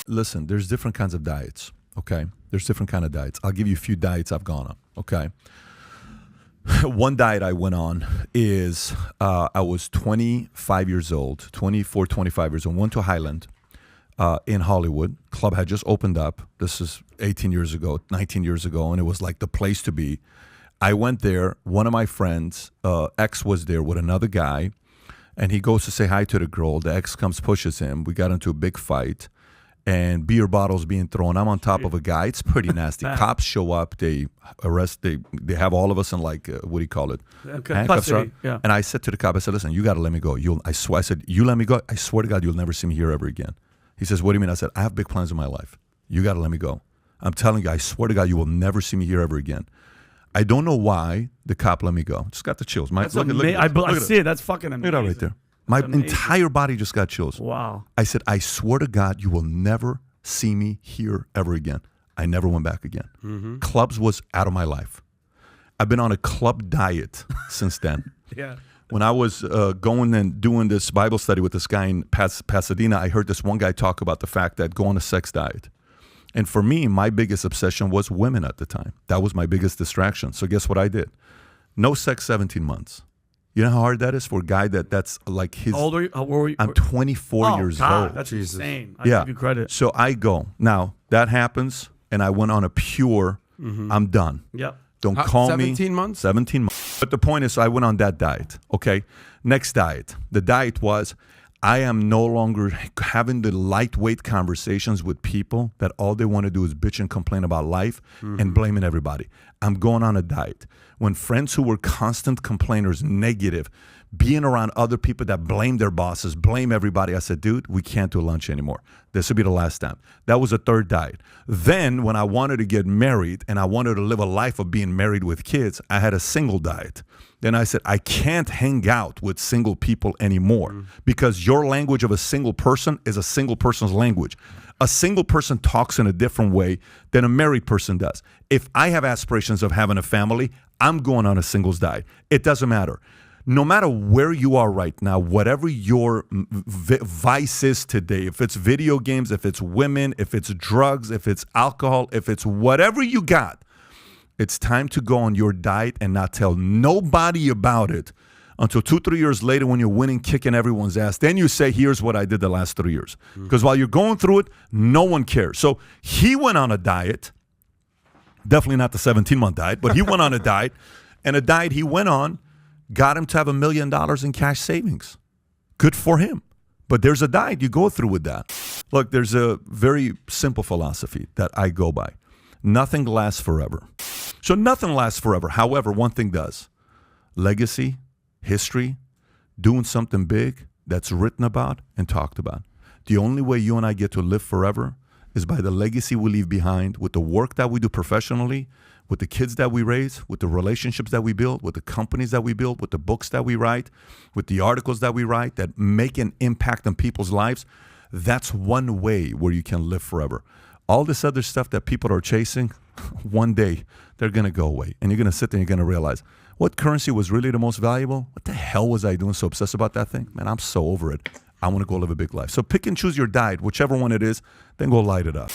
Listen, there's different kinds of diets, okay? There's different kind of diets. I'll give you a few diets I've gone on, okay? One diet I went on is I was 25 years old, 24, 25 years old, went to Highland in Hollywood. Club had just opened up. This is 18 years ago, 19 years ago, and it was like the place to be. I went there. One of my friends, ex was there with another guy, and he goes to say hi to the girl. The ex comes, pushes him. We got into a big fight, and beer bottles being thrown. I'm on top of a guy. It's pretty nasty. Cops show up. They arrest. They have all of us in like, what do you call it? Handcuffs. Yeah. And I said to the cop, I said, listen, you got to let me go. I said, you let me go. I swear to God, you'll never see me here ever again. He says, what do you mean? I said, I have big plans in my life. You got to let me go. I'm telling you, I swear to God, you will never see me here ever again. I don't know why the cop let me go. Just got the chills. I see it. That's fucking amazing. Look at that right there. My entire body just got chills. Wow. I said, I swear to God, you will never see me here ever again. I never went back again. Mm-hmm. Clubs was out of my life. I've been on a club diet since then. Yeah. When I was going and doing this Bible study with this guy in Pasadena, I heard this one guy talk about the fact that go on a sex diet. And for me, my biggest obsession was women at the time. That was my biggest distraction. So guess what I did? No sex 17 months. You know how hard that is for a guy that's like his... How old are you? How were you? I'm 24 years old. That's insane. I give you credit. So I go. Now, that happens, and I went on a pure, I'm done. Yep. Don't call 17 months? 17 months. But the point is, I went on that diet, okay? Next diet. The diet was, I am no longer having the lightweight conversations with people that all they want to do is bitch and complain about life and blaming everybody. I'm going on a diet. When friends who were constant complainers, negative, being around other people that blame their bosses, blame everybody, I said, dude, we can't do lunch anymore. This will be the last time. That was a third diet. Then when I wanted to get married and I wanted to live a life of being married with kids, I had a single diet. Then I said, I can't hang out with single people anymore because your language of a single person is a single person's language. A single person talks in a different way than a married person does. If I have aspirations of having a family, I'm going on a singles diet. It doesn't matter. No matter where you are right now, whatever your vice is today, if it's video games, if it's women, if it's drugs, if it's alcohol, if it's whatever you got, it's time to go on your diet and not tell nobody about it until 2-3 years later when you're winning, kicking everyone's ass. Then you say, here's what I did the last 3 years. Because while you're going through it, no one cares. So he went on a diet, definitely not the 17-month diet, but he went on a diet, and a diet he went on got him to have $1 million in cash savings. Good for him. But there's a diet you go through with that. Look, there's a very simple philosophy that I go by. Nothing lasts forever. So nothing lasts forever. However, one thing does. Legacy, history, doing something big that's written about and talked about. The only way you and I get to live forever is by the legacy we leave behind with the work that we do professionally, with the kids that we raise, with the relationships that we build, with the companies that we build, with the books that we write, with the articles that we write that make an impact on people's lives. That's one way where you can live forever. All this other stuff that people are chasing, one day they're going to go away. And you're going to sit there and you're going to realize, what currency was really the most valuable? What the hell was I doing so obsessed about that thing? Man, I'm so over it. I want to go live a big life. So pick and choose your diet, whichever one it is, then go light it up.